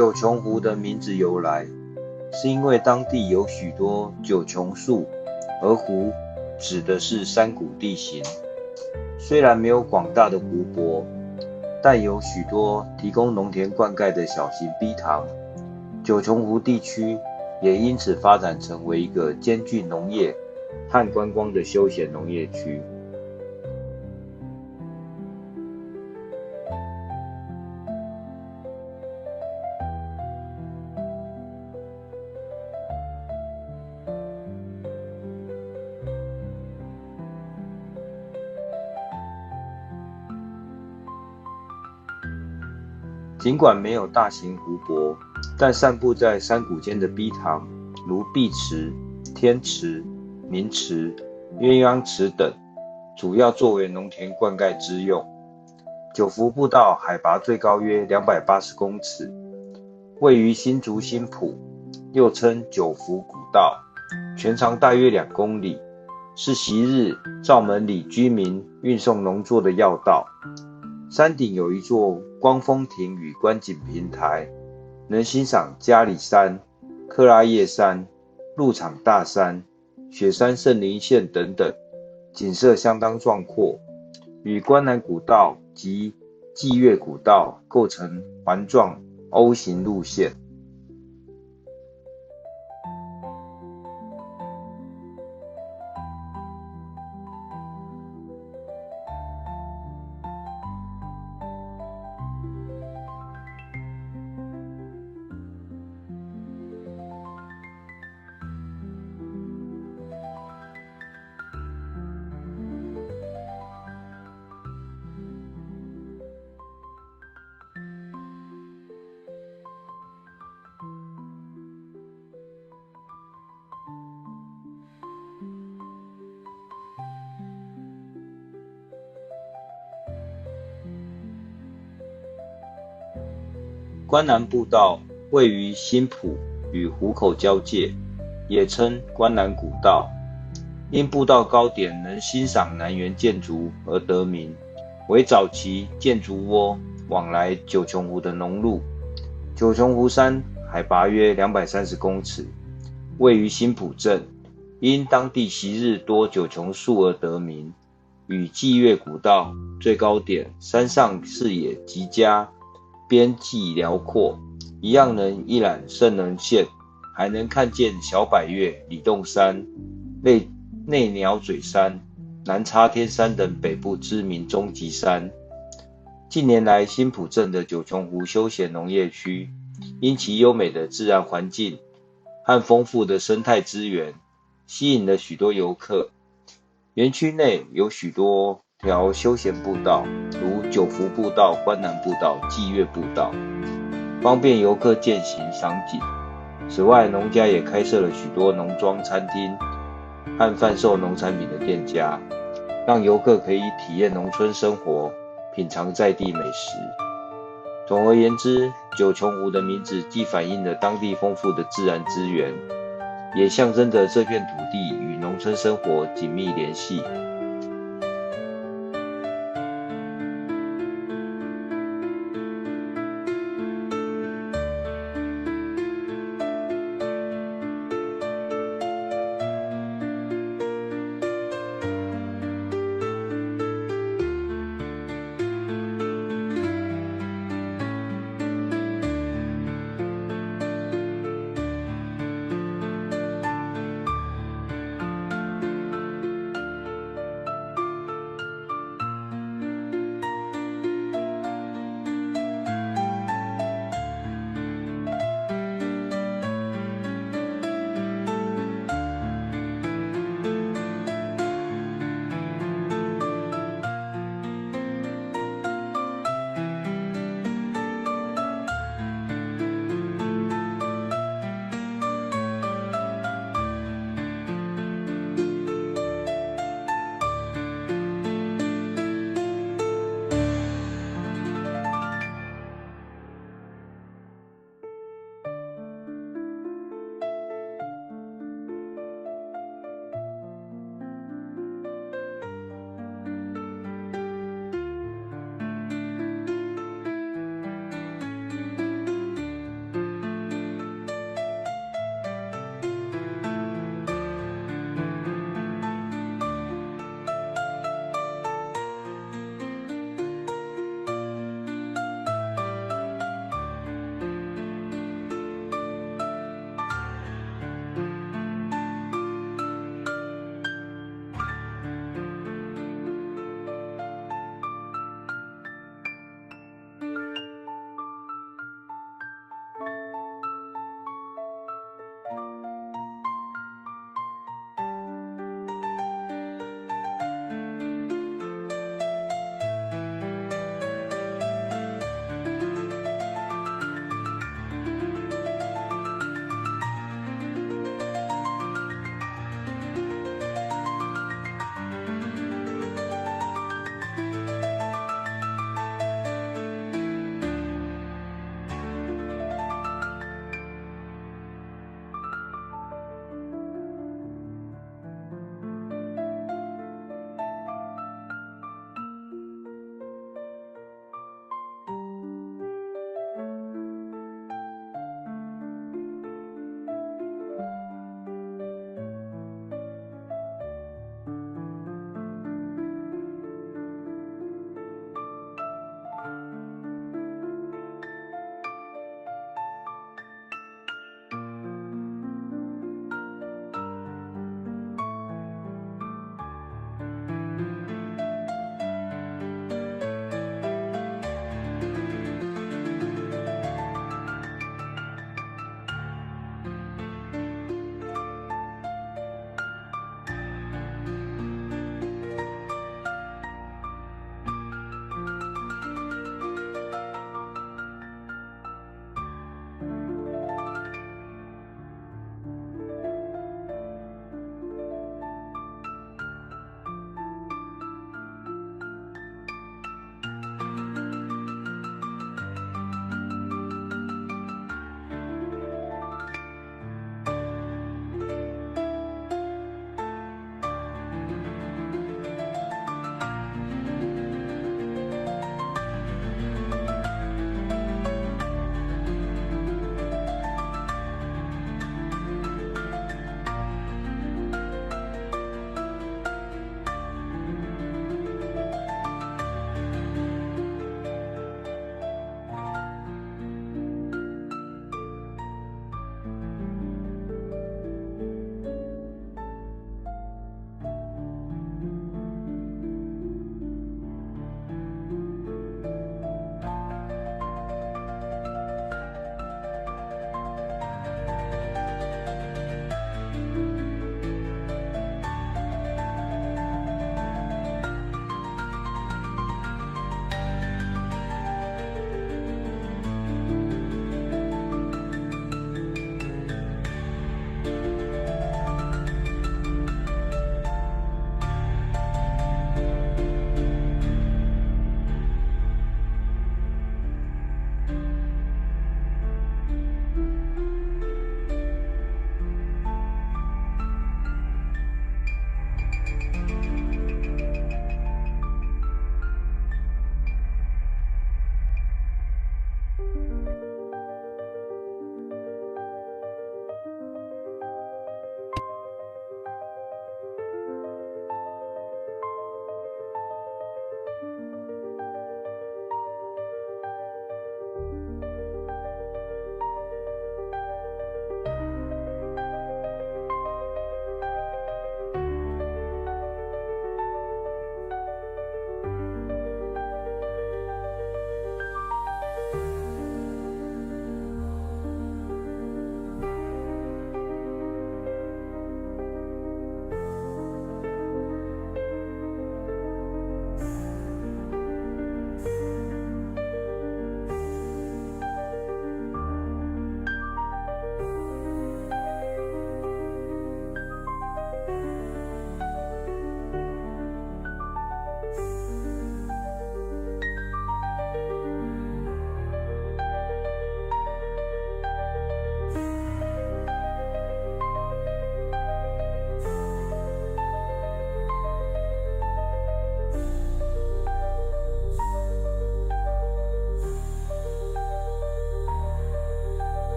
九穹湖的名字由来，是因为当地有许多九穹树，而湖指的是山谷地形。虽然没有广大的湖泊，但有许多提供农田灌溉的小型陂塘。九穹湖地区也因此发展成为一个兼具农业和观光的休闲农业区。尽管没有大型湖泊，但散布在山谷间的陂塘，如碧池、天池、明池、鸳鸯池等，主要作为农田灌溉之用。九福步道海拔最高约280公尺，位于新竹新埔，又称九福古道，全长大约2公里，是昔日罩门里居民运送农作的要道。山顶有一座光风亭与观景平台，能欣赏嘉里山、克拉叶山、鹿场大山、雪山圣林线等等，景色相当壮阔，与关南古道及祭月古道构成环状 O 型路线。关南步道位于新埔与湖口交界，也称关南古道，因步道高点能欣赏南园建筑而得名，为早期建筑窝往来九穹湖的农路。九穹湖山海拔约230公尺，位于新埔镇，因当地昔日多九穹树而得名。与祭月古道最高点山上视野极佳，边际辽阔，一样能一览圣能线，还能看见小百岳、李洞山、内鸟嘴山、南插天山等北部知名终极山。近年来，新埔镇的九穹湖休闲农业区，因其优美的自然环境和丰富的生态资源，吸引了许多游客。园区内有许多条休闲步道，如九福步道、关南步道、祭月步道，方便游客健行赏景。此外，农家也开设了许多农庄餐厅和贩售农产品的店家，让游客可以体验农村生活，品尝在地美食。总而言之，九穹湖的名字既反映了当地丰富的自然资源，也象征着这片土地与农村生活紧密联系。